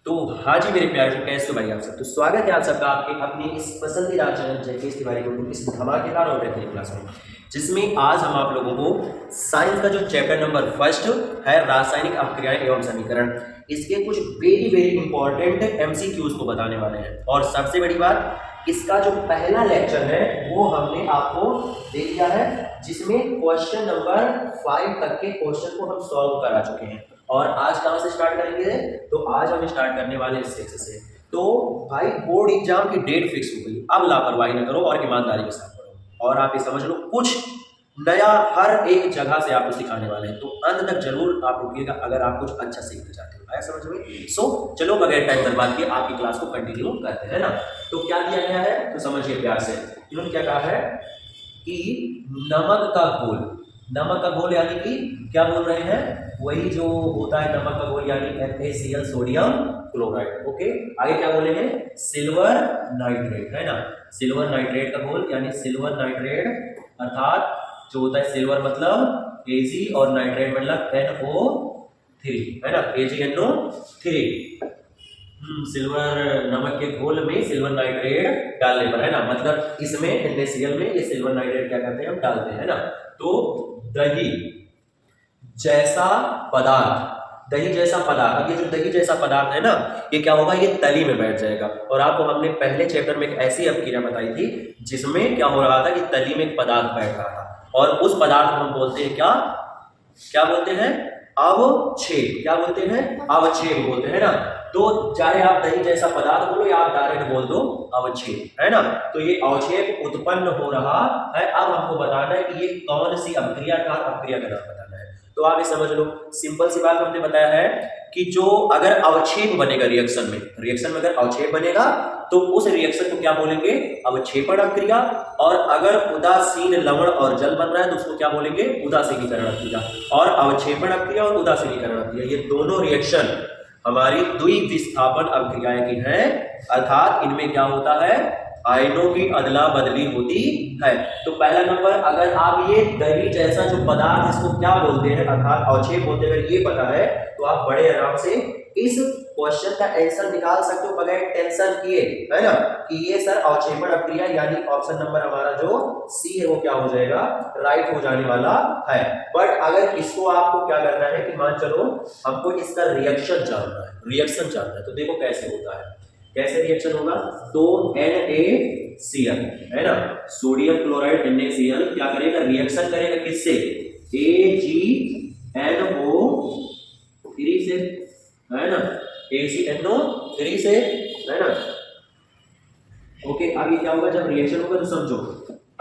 तो हाँ जी मेरे प्यारे, कैसे हो भाई आप सब। तो स्वागत है आप सबका आपके अपने इस पसंदीदा चैनल जयकेश तिवारी को इस धमाकेदार और बेहतरीन क्लास में, जिसमें आज हम आप लोगों को साइंस का जो चैप्टर नंबर फर्स्ट है रासायनिक अपक्रियाएं एवं समीकरण, इसके कुछ वेरी वेरी इंपॉर्टेंट एमसीक्यूज को बताने वाले हैं। और सबसे बड़ी बात, इसका जो पहला लेक्चर है वो हमने आपको दे दिया है, जिसमें क्वेश्चन नंबर 5 तक के क्वेश्चन को हम सॉल्व करा चुके हैं। और आज कहां से स्टार्ट करेंगे? तो आज हम स्टार्ट करने वाले 6 से। तो भाई बोर्ड एग्जाम की डेट फिक्स हो गई, अब लापरवाही न करो और ईमानदारी के साथ पढ़ो। और आप ये समझ लो कुछ नया हर एक जगह से आपको सिखाने वाले हैं, तो अंत तक जरूर आप रुकिएगा अगर आप कुछ अच्छा सीखना चाहते हो। आया समझ में? सो चलो बगैर टाइम बर्बाद किए आपकी क्लास को कंटिन्यू करते हैं ना। तो क्या दिया गया है तो समझिए प्यार से। इन्होंने क्या कहा है कि नमक का घोल, नमक का घोल यानी कि क्या बोल रहे हैं, वही जो होता है नमक का घोल यानी NaCl सोडियम क्लोराइड। ओके, आगे क्या बोलेंगे? सिल्वर नाइट्रेट, है ना। सिल्वर नाइट्रेट का घोल यानी सिल्वर नाइट्रेट, अर्थात जो होता है सिल्वर मतलब Ag और नाइट्रेट मतलब NO3, है ना, AgNO3। सिल्वर नमक के घोल में सिल्वर नाइट्रेट डालने पर, है ना, मतलब इसमें NaCl में ये सिल्वर नाइट्रेट क्या करते हैं हम डालते हैं, है ना। तो दही जैसा पदार्थ, दही जैसा पदार्थ, अब ये जो दही जैसा पदार्थ है ना, ये क्या होगा, ये तली में बैठ जाएगा। और आपको हमने पहले चैप्टर में एक ऐसी अपक्रिया बताई थी जिसमें क्या हो रहा था कि तली में एक पदार्थ बैठ रहा था, और उस पदार्थ को हम बोलते हैं क्या, क्या बोलते हैं? अवक्षेप। क्या बोलते हैं? अवक्षेप बोलते हैं ना। तो चाहे आप दही जैसा पदार्थ बोलो या आप डायरेक्ट बोल दो अवक्षेप, है ना। तो ये अवक्षेप उत्पन्न हो रहा है। अब हमको बताना है कि ये कौन सी अपक्रिया का, अपक्रिया का नाम बताना है। तो आप ये समझ लो, सिंपल सी बात हमने बताया है कि जो अगर अवक्षेप बनेगा रिएक्शन में अगर अवक्षेप बनेगा तो उस रिएक्शन को क्या बोलेंगे? अवक्षेपण अपक्रिया। और अगर उदासीन लवण और जल बन रहा है तो उसको क्या बोलेंगे? उदासीनीकरण अपक्रिया। और अवक्षेपण अपक्रिया और उदासीनीकरण अपक्रिया, ये दोनों रिएक्शन हमारी द्विविस्थापन अपक्रियाएं की हैं, अर्थात इनमें क्या होता है, आयनों की अदला बदली होती है। तो पहला नंबर, अगर आप ये दही जैसा जो पदार्थ इसको क्या बोलते हैं अर्थात अवक्षेप बोलते हैं, अगर ये पता है तो आप बड़े आराम से इस क्वेश्चन का आंसर निकाल सकते हो बगैर टेंशन किए, है ना, कि ये सर अवक्षेपण अपक्रिया यानी ऑप्शन नंबर हमारा जो सी है वो क्या हो जाएगा, राइट हो जाने वाला है। बट अगर इसको आपको क्या करना है कि मान चलो हमको इसका रिएक्शन जानना है, तो देखो कैसे होता है, कैसे रिएक्शन होगा। तो NaCl, है ना, सोडियम क्लोराइड NaCl क्या करेगा, रिएक्शन करेगा किससे? AgNO3 से, है ना, AgNO3 से, है ना। ओके, अब ये क्या होगा, जब रिएक्शन होगा तो समझो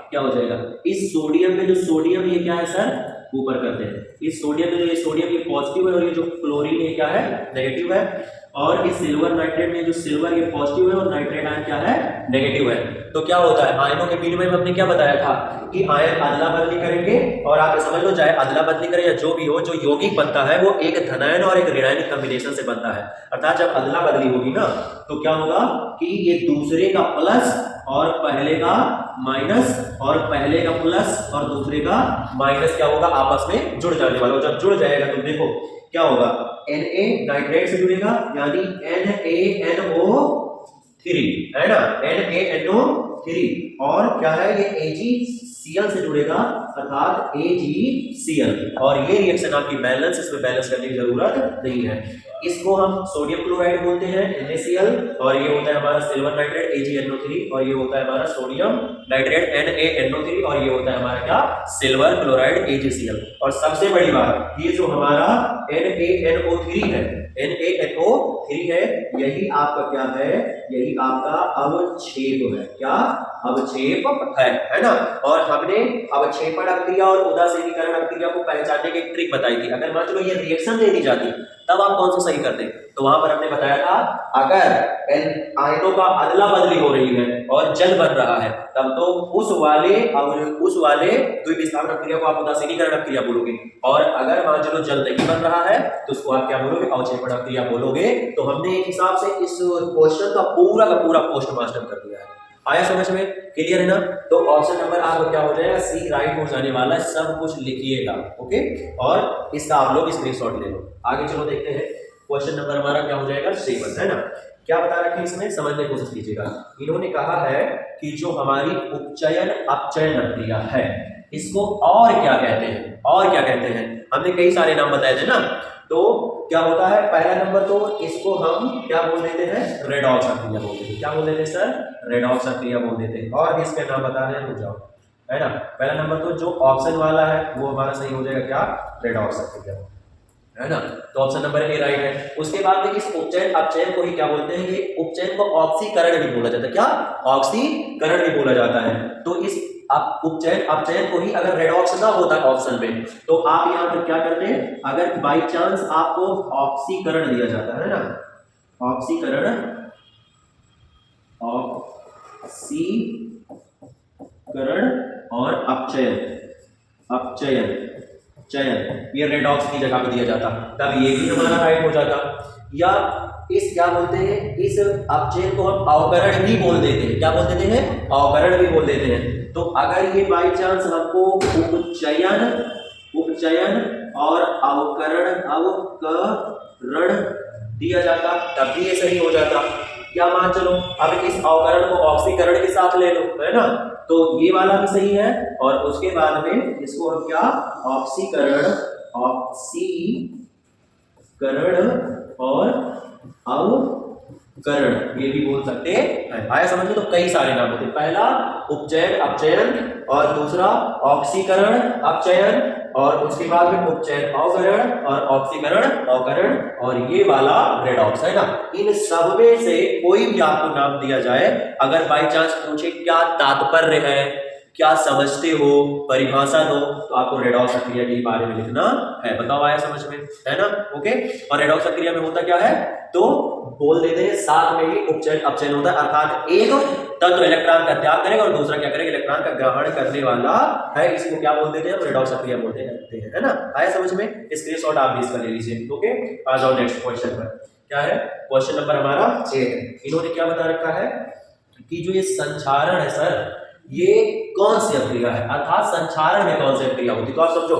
क्या हो जाएगा, इस सोडियम में जो सोडियम ये क्या है सर, ऊपर करते हैं, इस सोडियम में जो ये सोडियम ये पॉजिटिव है और ये जो क्लोरीन ये क्या है, नेगेटिव है। और इस सिल्वर नाइट्रेट में जो सिल्वर ये पॉजिटिव है और नाइट्रेट आयन क्या है, नेगेटिव है। तो क्या होता है, आयनों के विनिमय में हमने क्या बताया था कि आयन अदला बदली करेंगे। और आप समझ लो चाहे अदला बदली करें या जो भी हो, जो यौगिक बनता है वो एक धनायन और एक ऋणायन कॉम्बिनेशन से बनता है। अर्थात जब अदला बदली होगी ना तो क्या होगा कि ये दूसरे का प्लस और पहले का माइनस, और पहले का प्लस और दूसरे का माइनस क्या होगा, आपस में जुड़ जाने वाला। जब जुड़ जाएगा तो देखो क्या होगा, Na नाइट्रेट से जुड़ेगा यानी NaNO3, है ना, NaNO3। और क्या है ये AgCl से जुड़ेगा अर्थात AgCl। और ये रिएक्शन आपकी बैलेंस, इसमें बैलेंस करने की जरूरत नहीं है। इसको हम सोडियम क्लोराइड बोलते हैं NaCl, और ये होता है हमारा सिल्वर नाइट्रेट AgNO3, और ये होता है हमारा सोडियम नाइट्रेट NaNO3, और ये होता है हमारा क्या, सिल्वर क्लोराइड AgCl। और सबसे बड़ी बात, ये जो हमारा NaNO3 है, NaNO3 है, यही आपका क्या है, यही आपका अवक्षेप है। क्या अवक्षेप है ना। और हमने अवक्षेपण अपक्रिया और उदासीनीकरण अपक्रिया को पहचानने की एक ट्रिक बताई थी। अगर मान लो ये रिएक्शन दे दी जाती तब आप कौन सा सही करते? तो वहां पर हमने बताया था अगर आयनों का अदला बदली हो रही है और जल बन रहा है तब तो उस वाले द्विविस्थापन अपक्रिया को आप उदासीनीकरण अपक्रिया बोलोगे। और अगर मान चलो जल नहीं बन रहा है तो उसको आप क्या बोलोगे, अवक्षेपण अपक्रिया बोलोगे। तो हमने एक हिसाब से इस क्वेश्चन का पूरा पोस्टमास्टर कर दिया है। आया समझ में? क्लियर है ना। तो ऑप्शन नंबर आपको क्या हो जाएगा, सी राइट हो जाने वाला है। सब कुछ लिखिएगा, ओके। और इसका आप लोग स्क्रीनशॉट ले लो। आगे चलो देखते हैं क्वेश्चन नंबर हमारा क्या हो जाएगा 7, है ना। क्या बता रखे इसमें, समझने की कोशिश कीजिएगा। इन्होंने कहा है कि जो हमारी उपचयन अपचयन प्रक्रिया है इसको और क्या कहते हैं, और क्या कहते हैं। हमने कई सारे नाम बताए थे ना, तो क्या होता है, पहला नंबर तो इसको हम क्या बोल देते हैं, रेडॉक्स प्रक्रिया बोल देते हैं। क्या बोल देते हैं सर, रेडॉक्स प्रक्रिया बोल देते हैं। और भी इसके नाम बता रहे हैं, रुक जाओ, है ना। पहला नंबर तो जो ऑप्शन वाला है वो हमारा सही हो जाएगा, क्या, रेडॉक्स प्रक्रिया, है ना। तो ऑप्शन नंबर ए राइट है। उसके बाद में इस उपचयन अपचयन को ही क्या बोलते हैं, ये उपचयन को ऑक्सीकरण भी बोला जाता है। क्या, ऑक्सीकरण भी बोला जाता है। तो इस उपचयन अपचयन को ही अगर रेडॉक्स ना होता ऑप्शन में, तो आप यहाँ पर क्या करते हैं, अगर बाई चांस आपको ऑक्सीकरण दिया जाता है ना, ऑक्सीकरण, ऑक्सीकरण और अपचयन, अपचयन चयन, ये रेडॉक्स की जगह पे दिया जाता, तब ये भी हमारा राइट हो जाता। या इस क्या बोलते हैं, इस अपचयन को हम अवकरण भी बोल देते हैं। क्या बोल देते हैं, अवकरण भी बोल देते हैं। तो अगर ये बाई चांस हमको उपचयन, उपचयन और अवकरण दिया जाता, तब भी ये सही हो जाता। क्या मान चलो, अब इस अवकरण को ऑक्सीकरण के साथ ले लो, है ना, तो ये वाला भी सही है। और उसके बाद में इसको हम क्या, ऑक्सीकरण, ऑक्सीकरण और अवकरण ये भी बोल सकते हैं। आया समझ में। तो कई सारे नाम होते हैं, पहला उपचयन अपचयन, और दूसरा ऑक्सीकरण अपचयन, और उसके बाद में उपचयन अवकरण और ऑक्सीकरण अवकरण, और ये वाला रेडॉक्स, है ना। इन सब में से कोई भी आपको नाम दिया जाए, अगर बाई चांस पूछे क्या तात्पर्य है, क्या समझते हो, परिभाषा दो, तो आपको रेडॉक्स प्रक्रिया के बारे में लिखना है। बताओ आया समझ में, है ना। ओके। और रेडॉक्स प्रक्रिया में होता क्या है, तो बोल देते हैं साथ में ही उपचयन अपचयन होता है, अर्थात एक तत्व इलेक्ट्रॉन का त्याग करेगा और दूसरा क्या करेगा, इलेक्ट्रॉन का ग्रहण करने वाला है। इसको क्या बोल देते हैं, रेडॉक्स प्रक्रिया बोलते हैं, है ना। आया समझ में। स्क्रीनशॉट आप भी इसका ले लीजिए। ओके, आ जाओ नेक्स्ट क्वेश्चन पर। क्या है, क्वेश्चन नंबर हमारा 6 है। इन्होंने क्या बता रखा है कि जो ये संचारण है सर, ये कौन सी अभिक्रिया है, अर्थात संचारण में कौन सी अभिक्रिया होती है। तो आप समझो,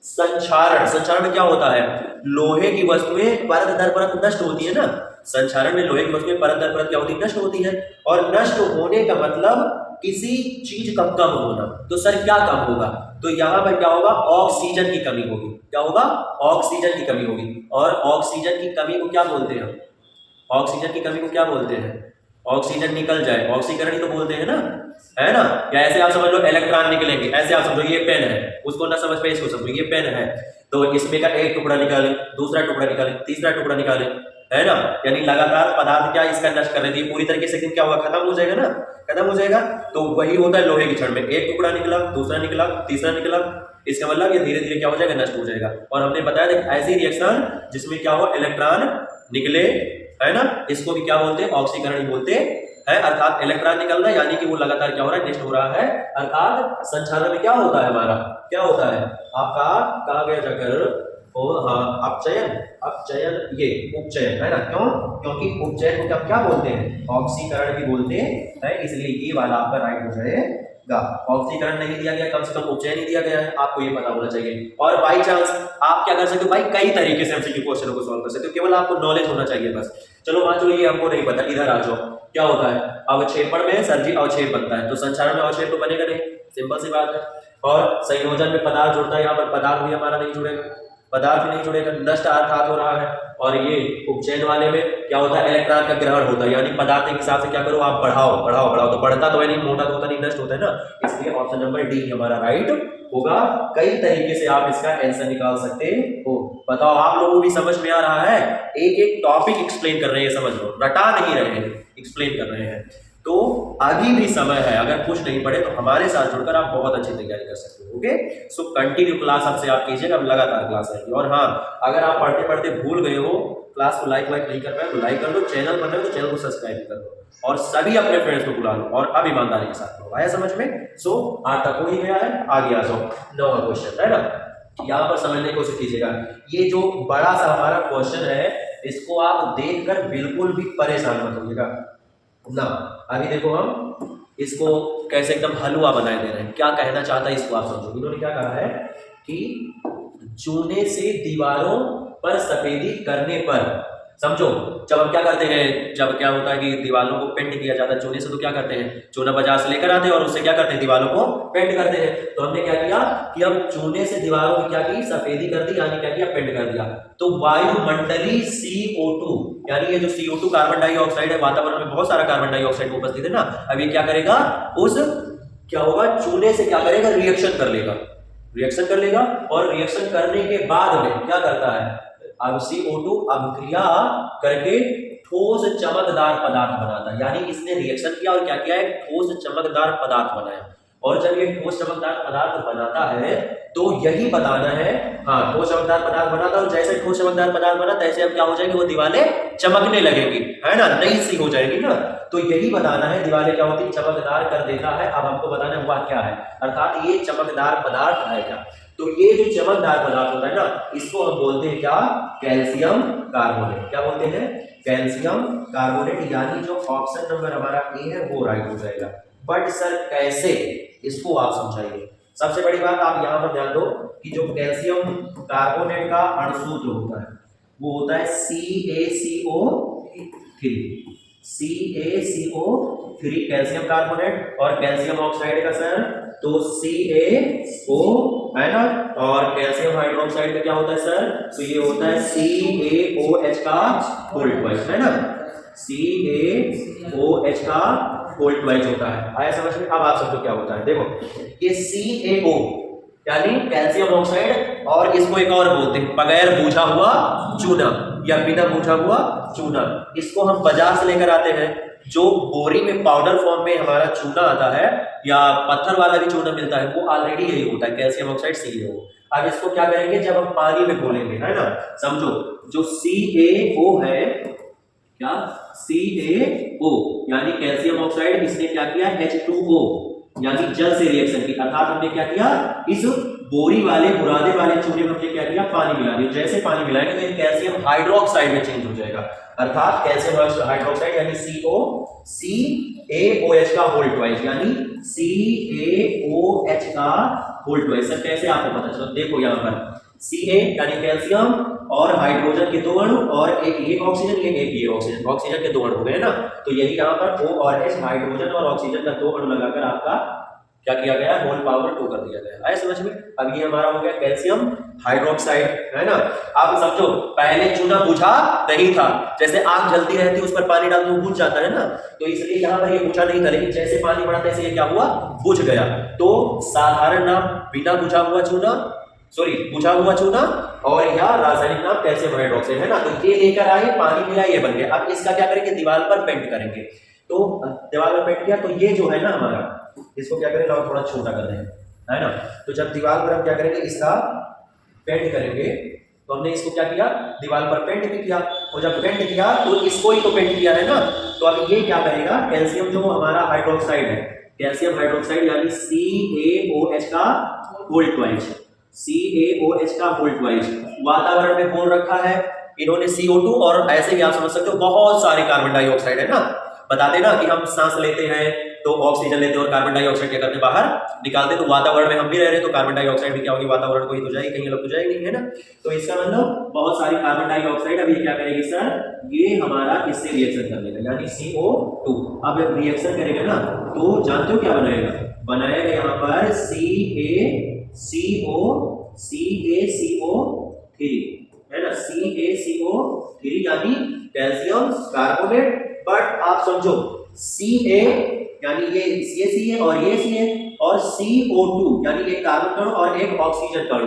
संचारण, संचारण में क्या होता है, लोहे की वस्तुएं परत दर परत नष्ट होती है ना। संचारण में लोहे की वस्तुएं परत दर परत क्या होती है, नष्ट होती है। और नष्ट होने का मतलब किसी चीज का कम होना। तो सर क्या कम होगा, तो यहाँ पर क्या होगा, ऑक्सीजन की कमी होगी। क्या होगा, ऑक्सीजन की कमी होगी। और ऑक्सीजन की कमी को क्या बोलते हैं, ऑक्सीजन की कमी को क्या बोलते हैं, ऑक्सीजन निकल जाए, ऑक्सीकरण ही तो बोलते हैं ना, है ना। या ऐसे आप समझ लो, इलेक्ट्रॉन निकलेंगे, ऐसे आप समझो ये पेन है, उसको ना समझ पे इसको समझो, ये पेन है, तो इसमें का एक टुकड़ा निकाले, दूसरा टुकड़ा निकाले, तीसरा टुकड़ा निकाले, है ना। यानी लगातार पदार्थ क्या इसका नष्ट कर रही है पूरी तरीके से, क्या होगा, खत्म हो जाएगा ना, खत्म हो जाएगा। तो वही होता है लोहे की क्षण में, एक टुकड़ा निकला, दूसरा निकला, तीसरा निकला, इसका मतलब ये धीरे धीरे क्या हो जाएगा, नष्ट हो जाएगा। और हमने बताया था ऐसी रिएक्शन जिसमें क्या हो, इलेक्ट्रॉन निकले, है ना, इसको भी क्या बोलते हैं, ऑक्सीकरण ही बोलते हैं। अर्थात इलेक्ट्रॉन निकल रहा है, यानी कि वो लगातार क्या हो रहा है, नष्ट हो रहा है। अर्थात संचालन में क्या होता है हमारा, क्या होता है आपका, कहा गया जाकर, हाँ, अपचयन, अपचयन, ये उपचयन, है ना। क्यों, क्योंकि उपचयन को क्या बोलते हैं, ऑक्सीकरण भी बोलते हैं, इसलिए ये वाला आपका राइट हो जाएगा। ऑक्सीकरण नहीं दिया गया, कम से कम उपचयन ही दिया गया है, आपको ये पता होना चाहिए। और बाई चांस आप क्या कर सकते हो भाई, कई तरीके से एमसीक्यू क्वेश्चनों को सॉल्व कर सकते हो, केवल आपको नॉलेज होना चाहिए बस। चलो मान लो ये हमको नहीं पता, इधर आ जाओ। क्या होता है, अवक्षेपण में सर जी अवक्षेप बनता है, तो संचारण में अवक्षेप तो बनेगा नहीं, सिंपल सी बात है। और संयोजन में पदार्थ जुड़ता है, यहाँ पर पदार्थ भी हमारा नहीं जुड़ेगा, पदार्थ भी नहीं जुड़ेगा, नष्ट अर्थात हो रहा है। और ये उपचयन वाले में क्या होता है, इलेक्ट्रॉन का ग्रहण होता है, यानी पदार्थ के हिसाब से क्या करो आप, बढ़ाओ बढ़ाओ बढ़ाओ, तो बढ़ता तो है नहीं, मोटा तो होता नहीं, नष्ट होता है ना। इसलिए ऑप्शन नंबर डी हमारा राइट होगा। कई तरीके से आप इसका आंसर निकाल सकते हो। बताओ आप लोगों को भी समझ में आ रहा है, एक एक टॉपिक एक्सप्लेन कर रहे हैं, समझ लो, रटा नहीं रहे हैं, एक्सप्लेन कर रहे हैं। तो अभी भी समय है, अगर कुछ नहीं पढ़े तो हमारे साथ जुड़कर आप बहुत अच्छी तैयारी कर सकते हो। ओके, सो कंटिन्यू क्लास आपसे आप कीजिएगा, अब लगातार क्लास आएगी। और हाँ, अगर आप पढ़ते पढ़ते भूल गए हो, क्लास को लाइक नहीं कर पाए तो लाइक कर दो, चैनल पर तो चैनल को सब्सक्राइब कर दो, और सभी अपने फ्रेंड्स को बुला लो, और अब ईमानदारी के साथ लो। आया समझ में। सो 8 तक हो ही गया है, आगे आ जाओ, 9वां क्वेश्चन, है ना। यहाँ पर समझने की कोशिश कीजिएगा, ये जो बड़ा सा हमारा क्वेश्चन है, इसको आप देखकर बिल्कुल भी परेशान मत होइएगा ना। अभी देखो हम इसको कैसे एकदम हलवा बनाए दे रहे हैं, क्या कहना चाहता है इसको आप समझो। इन्होंने क्या कहा है कि चूने से दीवारों पर सफेदी करने पर, समझो जब हम क्या करते हैं, जब क्या होता है कि दीवालों को पेंट किया जाता है चूने से, तो क्या करते हैं, चूना बाजार से लेकर आते हैं और उससे क्या करते हैं, दीवालों को पेंट करते हैं। तो हमने क्या किया कि अब चूने से दीवारों की क्या की, सफेदी कर दी, यानी क्या किया, पेंट कर दिया। तो वायुमंडलीय CO2, यानी ये जो CO2 कार्बन डाइऑक्साइड है, वातावरण में बहुत सारा कार्बन डाइऑक्साइड उपस्थित है ना, अब ये क्या करेगा, उस क्या होगा, चूने से क्या करेगा, रिएक्शन कर लेगा, रिएक्शन कर लेगा, और रिएक्शन करने के बाद में क्या करता है, अब CO2 अभिक्रिया करके ठोस चमकदार पदार्थ बनाता है। यानी इसने रिएक्शन किया और क्या किया है, ठोस चमकदार पदार्थ बनाया। और जब ये ठोस चमकदार पदार्थ बनाता है तो यही बताना है, हाँ ठोस चमकदार पदार्थ बनाता है, और जैसे ठोस चमकदार पदार्थ बना तैसे अब क्या हो जाएगी, वो दीवारें चमकने लगेगी, है ना, नई सी हो जाएगी ना। तो यही बताना है, दीवारें क्या होती, चमकदार कर देता है। अब हमको बताना है वह क्या है, अर्थात ये चमकदार पदार्थ है क्या। तो ये जो चमकदार पदार्थ होता है ना, इसको हम बोलते हैं क्या, कैल्शियम कार्बोनेट। क्या बोलते हैं, कैल्शियम कार्बोनेट। यानी जो ऑप्शन नंबर हमारा ए है वो राइट हो जाएगा। बट सर कैसे, इसको आप समझाइए। सबसे बड़ी बात आप यहां पर ध्यान दो कि जो कैल्शियम कार्बोनेट का अणुसूत्र होता है वो होता है CaCO3, CaCO3 कैल्शियम कार्बोनेट, और कैल्शियम ऑक्साइड का सर तो CaO है ना, और कैल्शियम हाइड्रोक्साइड का क्या होता है सर, तो ये होता है CaOH का होल ट्वाइस, है ना, CaOH का होल ट्वाइस होता है। आया समझ में। अब आप सबको क्या होता है, देखो ये CaO यानी कैल्शियम ऑक्साइड, और इसको एक और बोलते हैं बगैर बूझा हुआ चूना या बिना बूझा हुआ चूना। इसको हम बाजार से लेकर आते हैं, जो बोरी में पाउडर फॉर्म में हमारा चूना आता है या पत्थर वाला भी चूना मिलता है, वो ऑलरेडी यही होता है, कैल्शियम ऑक्साइड CaO। अब इसको क्या करेंगे, जब हम पानी में घोलेंगे, है ना, समझो जो CaO है, क्या CaO यानी कैल्शियम ऑक्साइड, इसने क्या किया, H2O यानी जल से रिएक्शन की, अर्थात हमने क्या किया, इस बोरी वाले बुरादे वाले चूने में हमने क्या किया, पानी मिला दिया। जैसे पानी मिलाएंगे तो ये कैल्शियम हाइड्रोक्साइड में चेंज हो जाएगा, अर्थात कैल्शियम हाइड्रोक्साइड यानी CaOH का होल ट्वाइस, यानी CaOH का होल ट्वाइस। सर कैसे आपको पता चला, देखो यहाँ पर Ca यानी कैल्शियम और हाइड्रोजन के दो अणु, और एक ये ऑक्सीजन, एक ये ऑक्सीजन, ऑक्सीजन के दो अणु हो गए ना, तो यही यहाँ पर O और H हाइड्रोजन और ऑक्सीजन का दो अणु लगाकर आपका क्या किया गया, होल पावर 2 कर दिया गया। आया समझ में। अब ये हमारा हो गया कैल्शियम हाइड्रोक्साइड, है ना। आप समझो पहले चूना बुझा नहीं था, जैसे आग जलती रहती उस पर पानी डाल दो बुझ जाता है ना, तो इसलिए यहाँ पर ये बुझा नहीं था, लेकिन जैसे पानी बढ़ा तैसे ये क्या हुआ, बुझ गया। तो साधारण नाम बिना बुझा हुआ चूना, सॉरी बुझा हुआ चूना, और यह रासायनिक नाम कैल्शियम हाइड्रोक्साइड, है ना। तो ये लेकर आए, पानी मिला, ये बन गया। अब इसका क्या करेंगे, दीवार पर पेंट करेंगे। तो दीवार पर पेंट किया तो ये जो है ना हमारा, इसको क्या करेंगे, और थोड़ा छोटा कर देंगे, है ना। तो जब दीवार पर हम क्या करेंगे, इसका पेंट करेंगे, तो हमने इसको क्या किया, दीवार पर पेंट भी किया, और जब पेंट किया तो इसको ही तो पेंट किया है ना। तो अब ये क्या करेगा, कैल्शियम जो हमारा हाइड्रोक्साइड है, कैल्शियम हाइड्रोक्साइड यानी CaOH का होल ट्वाइस, CaOH का होल ट्वाइस वातावरण में बोल रखा है इन्होंने CO2, और ऐसे भी आप समझ सकते हो बहुत सारे कार्बन डाइऑक्साइड है ना। बताते ना कि हम सांस लेते हैं तो ऑक्सीजन लेते हैं और कार्बन डाइऑक्साइड क्या करते हैं, बाहर निकालते, तो वातावरण में हम भी रह रहे हैं तो कार्बन डाइऑक्साइड भी क्या होगी, वातावरण को ही तो जाएगी, कहीं अलग तो जाएगी नहीं, है ना। तो इसका मतलब बहुत सारी कार्बन डाइऑक्साइड, अब ये क्या करेगी सर, ये हमारा इससे रिएक्शन कर लेगा, यानी CO2। अब जब रिएक्शन करेगा ना तो जानते हो क्या बनाएगा, बनाएगा यहाँ पर CaCO3, है ना, CaCO3 यानी कैल्शियम कार्बोनेट। बट आप समझो Ca यानी ये CaC है और ये C है, और CO2 यानी एक कार्बन कण और एक ऑक्सीजन कण,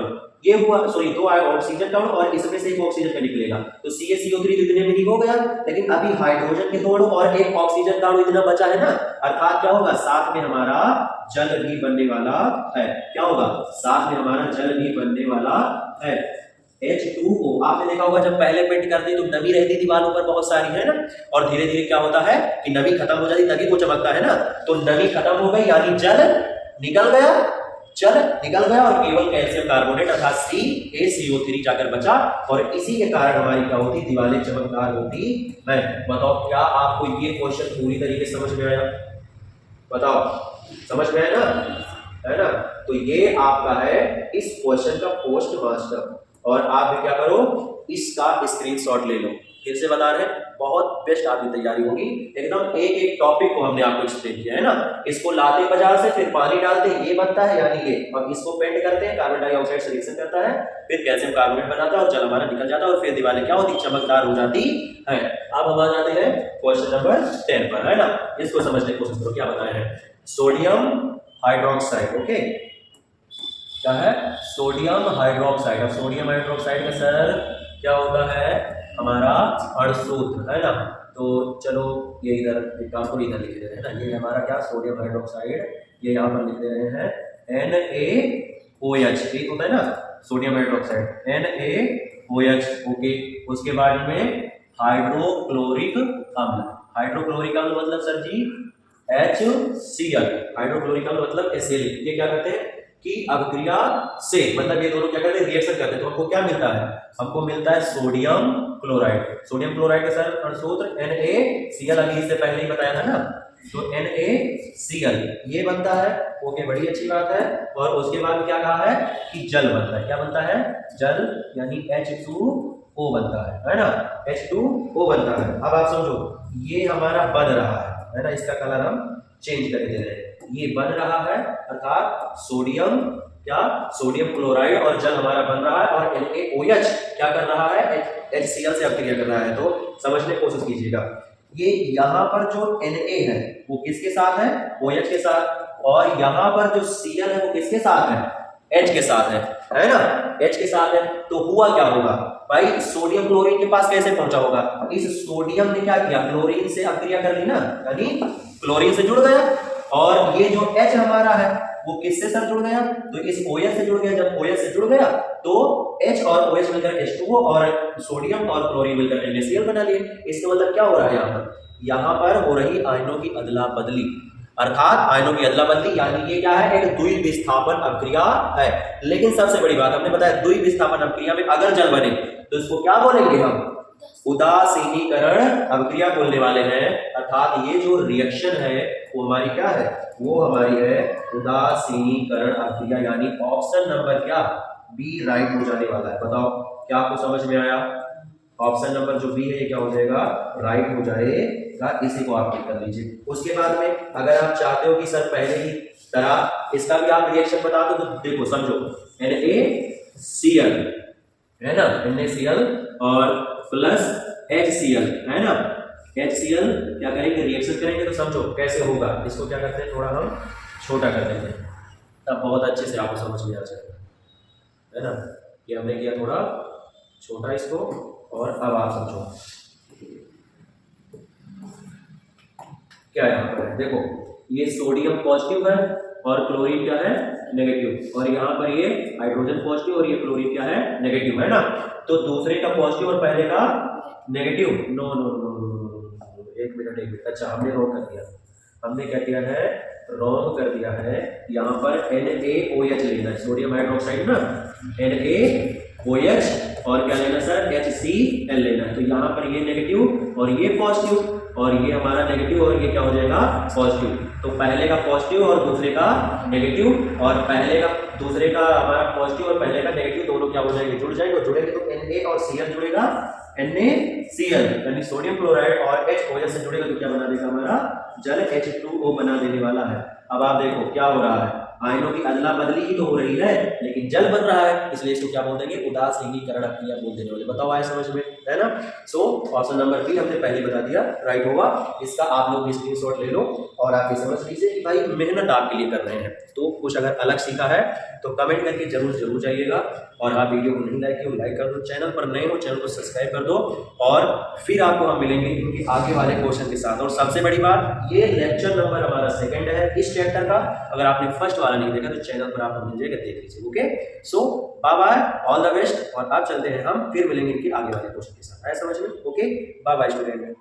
ये हुआ, सॉरी दो ऑक्सीजन कण और इसमें से एक ऑक्सीजन का निकलेगा, तो CaCO3 तो इतने में ही हो गया। लेकिन अभी हाइड्रोजन के दो अणु और एक ऑक्सीजन का अणु इतना बचा है ना, अर्थात क्या होगा, साथ में हमारा जल भी बनने वाला है। क्या होगा, साथ में हमारा जल भी बनने वाला है, H2O। आपने देखा होगा जब पहले पेंट करते तो नमी रहती दीवारों पर बहुत सारी, है ना, और धीरे धीरे क्या होता है कि नमी खत्म हो जाती तभी वो चमकता है ना। तो नमी खत्म हो गई यानी जल निकल गया, जल निकल गया, और केवल कैल्शियम कार्बोनेट अर्थात CaCO3 जाकर बचा, और इसी के कारण हमारी क्या होती, दीवारें चमकदार होती है। बताओ क्या आपको ये क्वेश्चन पूरी तरीके से समझ में आया, बताओ समझ में आया ना, है ना। तो ये आपका है इस क्वेश्चन का पोस्ट मास्टर, और आप भी क्या करो, इसका स्क्रीनशॉट ले लो। फिर से बता रहे हैं, बहुत बेस्ट आपकी तैयारी होगी, एकदम एक एक टॉपिक को हमने आपको एक्सप्लेन किया है ना। इसको लाते बाजार से, फिर पानी डालते हैं, ये बनता है यानी ये, और इसको पेंट करते हैं, कार्बन डाइऑक्साइड से रिएक्शन करता है, फिर कैल्शियम कार्बोनेट बनाता है और जल हमारा निकल जाता है, और फिर दीवारें क्या होती, चमकदार हो जाती है। अब हम आ जाते हैं क्वेश्चन नंबर 10 पर, है ना। इसको समझने की कोशिश करो, क्या बताए हैं, सोडियम हाइड्रोक्साइड। ओके, क्या है, सोडियम हाइड्रोक्साइड। अब सोडियम हाइड्रोक्साइड का सर क्या होता है, हमारा अणसूत्र, है ना। तो चलो ये इधर एक काम को इधर लिख दे रहे हैं ना, ये हमारा क्या, सोडियम हाइड्रोक्साइड, ये यहाँ पर लिख दे रहे हैं NaOH, एक होता है ना सोडियम हाइड्रोक्साइड, NaOH। ओके, उसके बाद में हाइड्रोक्लोरिक अम्ल। हाइड्रोक्लोरिक अम्ल मतलब सर जी HCl। हाइड्रोक्लोरिक अम्ल मतलब HCl। ये क्या करते हैं कि अभिक्रिया से, मतलब ये दोनों क्या करते हैं, रिएक्शन करते हैं, तो हमको क्या मिलता है, हमको मिलता है सोडियम क्लोराइड। सोडियम क्लोराइड का सर अणुसूत्र NaCl, अभी इससे पहले ही बताया था ना, तो NaCl ये बनता है। ओके, बड़ी अच्छी बात है। और उसके बाद क्या कहा है कि जल बनता है, क्या बनता है, जल, यानी H2O बनता है ना, H2O बनता है। अब आप समझो, ये हमारा बन रहा है ना, इसका कलर हम चेंज करके दे रहे हैं, ये बन रहा है, अर्थात सोडियम, क्या, सोडियम क्लोराइड और जल हमारा बन रहा है, और NaOH क्या कर रहा है, HCl से अभिक्रिया कर रहा है। तो समझने की कोशिश कीजिएगा, ये यहाँ पर जो Na है वो किसके साथ है, OH के साथ, और यहाँ पर जो Cl है वो किसके साथ है, H के साथ है ना, H के साथ है। तो हुआ क्या होगा भाई, सोडियम क्लोरीन के पास कैसे पहुंचा होगा, इस सोडियम ने क्या किया, क्लोरीन से अभिक्रिया कर ली ना, यानी क्लोरीन से जुड़ गया, और ये जो H हमारा है वो किससे सर जुड़ गया, तो इस OH से जुड़ गया। जब OH से जुड़ गया तो H और OH मिलकर H2O, और सोडियम और क्लोरीन मिलकर NaCl बना लिए। इसका मतलब क्या हो रहा है, यहाँ पर हो रही आयनों की अदला बदली, अर्थात आयनों की अदला बदली, यानी ये क्या है, एक द्वि विस्थापन अभिक्रिया है। लेकिन सबसे बड़ी बात हमने बताया, द्वि विस्थापन अभिक्रिया में अगर जल बने तो इसको क्या बोलेंगे हम, उदासीनीकरण अभिक्रिया बोलने वाले हैं। अर्थात ये जो रिएक्शन है वो हमारी क्या है, वो हमारी है उदासीनीकरण अभिक्रिया, यानी ऑप्शन नंबर क्या, बी राइट हो जाने वाला है। बताओ क्या आपको समझ में आया, ऑप्शन नंबर जो बी है ये क्या हो जाएगा, राइट हो जाएगा। इसी को आप टिक कर लीजिए। उसके बाद में अगर आप चाहते हो कि सर पहले ही तरह इसका भी आप रिएक्शन बता दो, तो देखो समझो, NaCl है ना, NaCl और प्लस HCl है ना, HCl क्या करेंगे, रिएक्शन करेंगे, तो समझो कैसे होगा। इसको क्या करते हैं, थोड़ा हम छोटा कर देते हैं, तब बहुत अच्छे से आपको समझ में आ जाएगा, है ना। ये हमने किया थोड़ा छोटा इसको, और अब आप समझो क्या यहाँ पर है। देखो ये सोडियम पॉजिटिव है और क्लोरीन क्या है, नेगेटिव, और यहाँ पर ये हाइड्रोजन पॉजिटिव और ये क्लोरीन क्या है, नेगेटिव, है ना। तो दूसरे का पॉजिटिव और पहले का negative, no no no no, एक मिनट, अच्छा हमने रॉन्ग कर दिया, हमने क्या किया है, रॉन्ग कर दिया है। यहाँ पर NaOH लेना है, सोडियम हाइड्रोक्साइड ना, NaOH, और क्या लेना सर, HCl लेना है। तो यहाँ पर ये नेगेटिव और ये पॉजिटिव, और ये हमारा नेगेटिव और ये क्या हो जाएगा, पॉजिटिव। तो पहले का पॉजिटिव और दूसरे का नेगेटिव, और पहले का दूसरे का हमारा पॉजिटिव और पहले का नेगेटिव, दोनों क्या हो जाएंगे, जुड़ जाएंगे, और जुड़ेंगे तो Na और Cl जुड़ेगा, NaCl यानी सोडियम क्लोराइड और HOH से जुड़ेगा तो क्या बना देगा, हमारा जल H2O बना देने वाला है। अब आप देखो क्या हो रहा है, आयनों की अदला बदली ही तो हो रही है, लेकिन जल बन रहा है, इसलिए इसको क्या बोल देंगे, उदासीनीकरण अभिक्रिया बोल देने वाले। बताओ आए समझ में, है ना। सो ऑप्शन नंबर बी हमने पहले बता दिया, राइट होगा। इसका आप लोग स्क्रीनशॉट ले लो और आप ये समझ लीजिए कि भाई मेहनत आपके लिए कर रहे हैं। तो कुछ अगर अलग सीखा है तो कमेंट करके जरूर जाइएगा, और आप वीडियो को नहीं लाइक किया लाइक कर दो, चैनल पर नए हो चैनल को सब्सक्राइब कर दो, और फिर आपको हम मिलेंगे इनके आगे वाले क्वेश्चन के साथ। और सबसे बड़ी बात, ये लेक्चर नंबर हमारा सेकंड है इस चैप्टर का, अगर आपने फर्स्ट वाला नहीं देखा तो चैनल पर आपको मिल जाएगा, देख लीजिए। Okay, so bye bye, all the best, और अब चलते हैं हम, फिर मिलेंगे इनके आगे वाले क्वेश्चन के साथ। आया समझ में, ओके, बाय बाय स्टूडेंट।